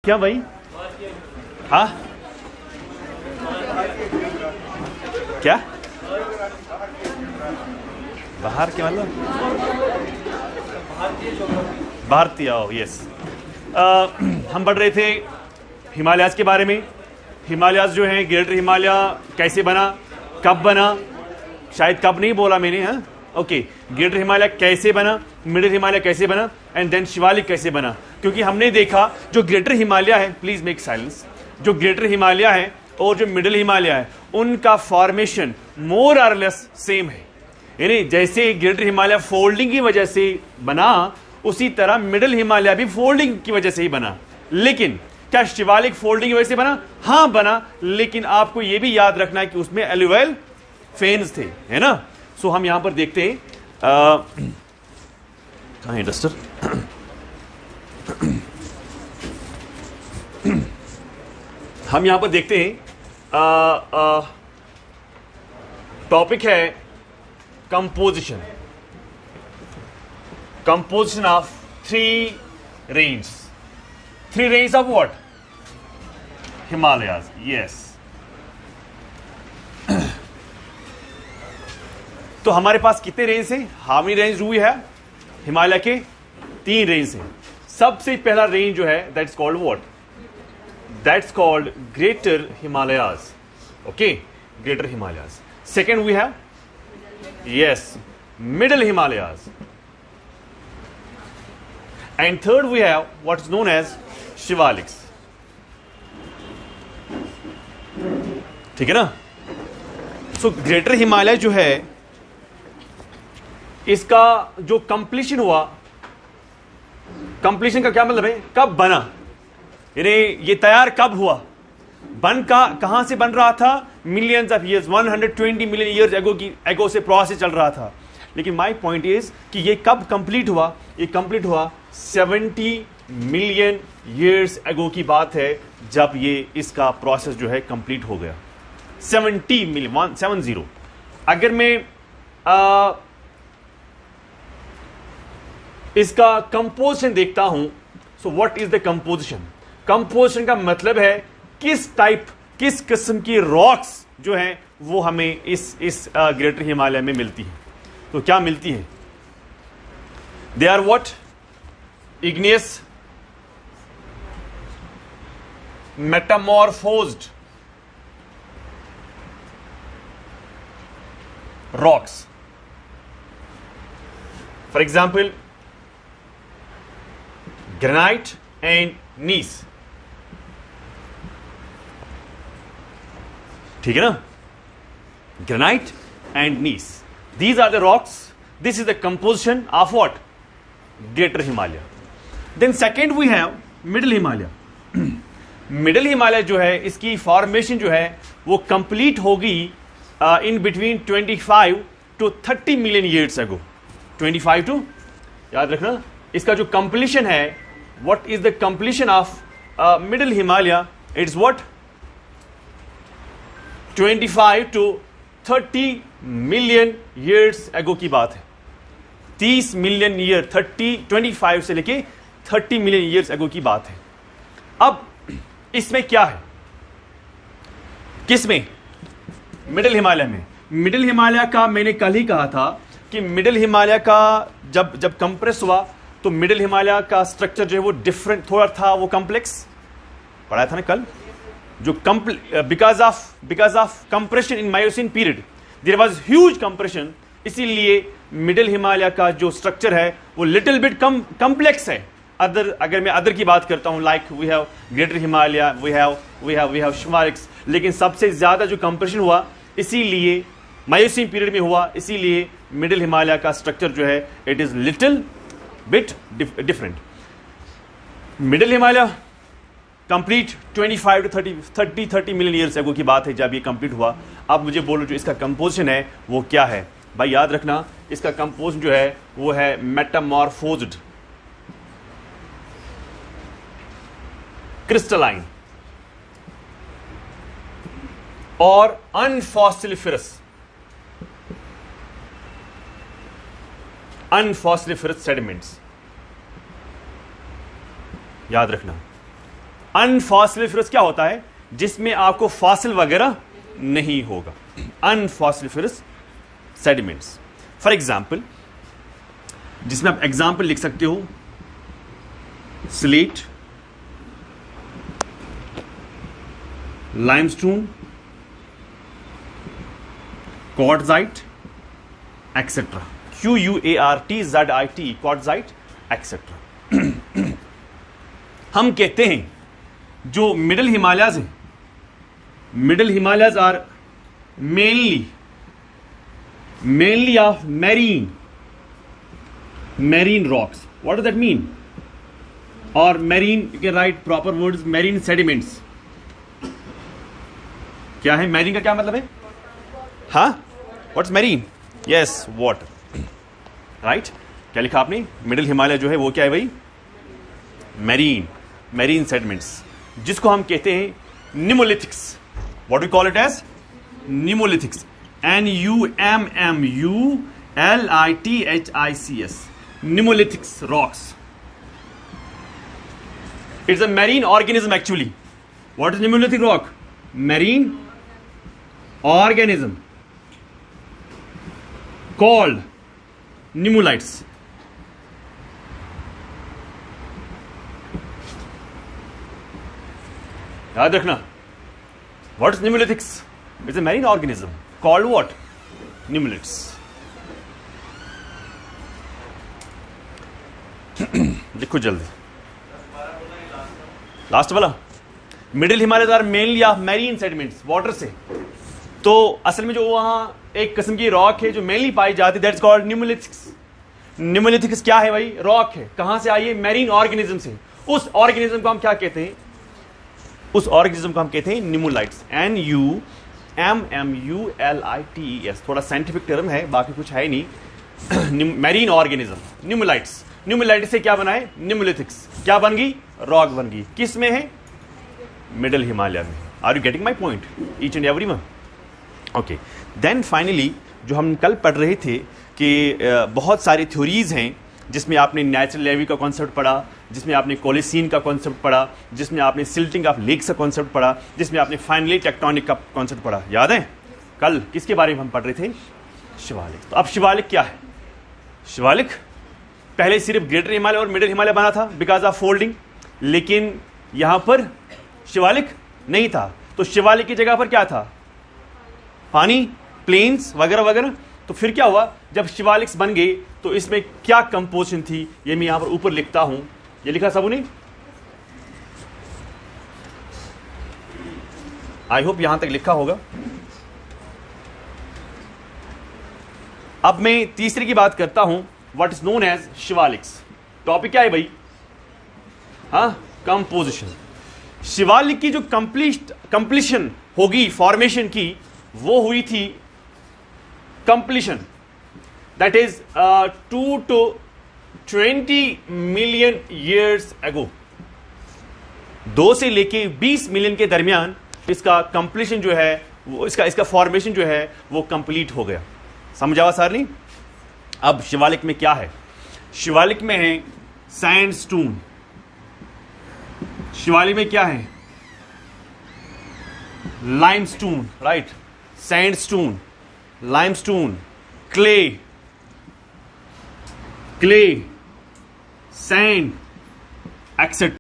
क्या भाई? हाँ, क्या बाहर के मतलब भारतीय? यस। हम पढ़ रहे थे हिमालयाज के बारे में। हिमालयाज जो है, ग्रेटर हिमालय कैसे बना, कब बना, शायद कब नहीं बोला मैंने, हाँ ओके। ग्रेटर हिमालय कैसे बना, मिडिल हिमालय कैसे बना, एंड देन शिवालिक कैसे बना। क्योंकि हमने देखा जो ग्रेटर हिमालय है, प्लीज मेक साइलेंस, जो ग्रेटर हिमालय है और जो मिडिल हिमालय है उनका फॉर्मेशन मोर और लेस सेम है। यानी जैसे ग्रेटर हिमालय फोल्डिंग की वजह से बना, उसी तरह मिडिल हिमालय भी फोल्डिंग की वजह से ही बना। लेकिन क्या शिवालिक फोल्डिंग की वजह से बना? हाँ बना, लेकिन आपको यह भी याद रखना है कि उसमें एलुवियल फेन्स थे, है ना। सो हम यहां पर देखते हैं, कहां है डस्टर? हम यहां पर देखते हैं, टॉपिक है composition, composition of three range of what? Himalayas. Yes. तो हमारे पास कितने रेंज हैं? How many range do we have? Himalaya के 3 रेंज हैं। सबसे पहला रेंज जो है that's called what? That's called greater Himalayas. Okay, greater Himalayas. Second we have, yes, middle Himalayas. And third we have what is known as Shivaliks. ठीक है ना। सो ग्रेटर हिमालय जो है, इसका जो कंप्लीशन हुआ, कंप्लीशन का क्या मतलब है? कब बना, यानी ये तैयार कब हुआ, बन का कहां से बन रहा था? Millions of years, 120 million years ago से प्रोसेस चल रहा था। लेकिन माय पॉइंट इज कि ये कब कंप्लीट हुआ? ये कंप्लीट हुआ 70 मिलियन ईयर्स एगो की बात है, जब ये इसका प्रोसेस जो है कंप्लीट हो गया। 70 मिलियन, 170। अगर मैं इसका कंपोजिशन देखता हूं, so what is the composition? Composition का मतलब है किस टाइप, किस किस्म की रॉक्स जो हैं वो हमें इस ग्रेटर हिमालय में मिलती है। तो क्या मिलती है? They are what? Igneous, metamorphosed rocks. For example granite and gneiss। ठीक है ना, granite and gneiss, these are the rocks, this is the composition of what? Greater Himalaya। then second we have middle Himalaya। Middle Himalaya जो है, इसकी formation जो है वो complete होगी in between 25 to 30 million years ago. 25 to, याद रखना, इसका जो कंप्लीशन है, what is the completion of middle Himalaya? It's what? 25 to 30 million years ago की बात है। 30 मिलियन ईयर, 25 से लेके 30 मिलियन ईयर्स एगो की बात है। अब इसमें क्या है? किसमें? मिडिल हिमालय में। मिडिल हिमालय का मैंने कल ही कहा था कि मिडिल हिमालय का जब कंप्रेस हुआ तो मिडिल हिमालय का स्ट्रक्चर जो है वो डिफरेंट थोड़ा था, वो कॉम्प्लेक्स पढ़ाया था ना कल। जो because of compression in Miocene period there was huge compression, इसीलिए मिडिल हिमालय का जो स्ट्रक्चर है वो लिटिल बिट कॉम्प्लेक्स है। अगर मैं अदर की बात करता हूं, like we have greater Himalaya, we have Shivaliks, लेकिन सबसे ज्यादा जो कंप्रेशन हुआ इसीलिए मायोसिन पीरियड में हुआ, इसीलिए मिडिल हिमालय का स्ट्रक्चर जो है it is little bit different. Middle Himalaya complete 25 to 30 million years ago की बात है जब ये कंप्लीट हुआ। अब मुझे बोलो जो इसका कंपोजिशन है वो क्या है? भाई याद रखना, इसका कंपोजिशन जो है वो है मेटामॉर्फोज्ड, क्रिस्टलाइन और अनफॉसिलिफरस सेडिमेंट्स। याद रखना, अनफॉस्फोरिफरस क्या होता है? जिसमें आपको फॉसिल वगैरह नहीं होगा, अनफॉस्फोरिफरस सेडिमेंट्स। फॉर एग्जाम्पल, जिसमें आप एग्जाम्पल लिख सकते हो, slate, limestone, quartzite etcetera, QUARTZIT, quartzite etcetera. हम कहते हैं जो मिडिल हिमालयाज हैं, middle Himalayas are mainly of marine rocks. What does that mean? Or marine, you can write proper words, marine sediments. क्या है marine का क्या मतलब है? हाँ, what's marine? Yes, water. Right? क्या लिखा आपने? मिडिल हिमालय जो है वो क्या है भाई? marine sediments, जिसको हम कहते हैं nimolithics. What do we call it as? nimolithics. NUMMULITHICS. nimolithics rocks. It's a marine organism actually. What is nimolithic rock? Marine organism called nimolites. याद रखना, what is nimolithics? It's a marine organism called what? Nimolites. लिखो जल्दी, last वाला। Middle Himalaya are mainly of marine sediments, water से। तो असल में जो वहां एक किस्म की रॉक है जो मेनली पाई जाती है, दैट्स कॉल्ड निमोलिथिक्स। निमोलिथिक्स क्या है भाई? रॉक है। कहां से आई है? मैरीन ऑर्गेनिज्म से। उस ऑर्गेनिज्म को हम क्या कहते हैं? उस ऑर्गेनिज्म को हम कहते हैं निमोलाइट्स। NUMMULITES। थोड़ा साइंटिफिक टर्म है, बाकी कुछ है नहीं। Marine organism, निमोलाइट्स। निमोलाइट्स से क्या बना है? निमोलिथिक्स। क्या बन गई? रॉक बन गई। किस में है? मिडिल हिमालय में। Are you getting my point, each and every one? Okay, then finally जो हम कल पढ़ रहे थे कि बहुत सारी थ्योरीज हैं, जिसमें आपने नेचुरल लेवी का कॉन्सेप्ट पढ़ा, जिसमें आपने कोलेसीन का कॉन्सेप्ट पढ़ा, जिसमें आपने सिल्टिंग ऑफ लेक्स का कॉन्सेप्ट पढ़ा, जिसमें आपने फाइनली टेक्टोनिक का कॉन्सेप्ट पढ़ा। याद है? कल किसके बारे में हम पढ़ रहे थे? शिवालिक। तो अब शिवालिक क्या है? शिवालिक पहले सिर्फ ग्रेटर हिमालय और मिडिल हिमालय बना था बिकॉज ऑफ फोल्डिंग, लेकिन यहां पर शिवालिक नहीं था। तो शिवालिक की जगह पर क्या था? पानी, प्लेन्स वगैरह वगैरह। तो फिर क्या हुआ? जब शिवालिक्स बन गए तो इसमें क्या कंपोजिशन थी, ये मैं यहां पर ऊपर लिखता हूं। ये लिखा सबने? आई होप यहां तक लिखा होगा। अब मैं तीसरे की बात करता हूं, what is known as Shivaliks. Topic क्या है भाई? हाँ, कंपोजिशन। शिवालिक की जो कंप्लीशन होगी फॉर्मेशन की, वो हुई थी completion, that is 2 to 20 million years अगो। 2 से लेके 20 मिलियन के दरमियान इसका कंप्लीशन जो है, वो इसका फॉर्मेशन जो है वो कंप्लीट हो गया। समझावा सर नहीं? अब शिवालिक में क्या है? शिवालिक में है सैंडस्टोन। शिवालिक में क्या है? Limestone, right? Sandstone, limestone, clay, sand etcetera.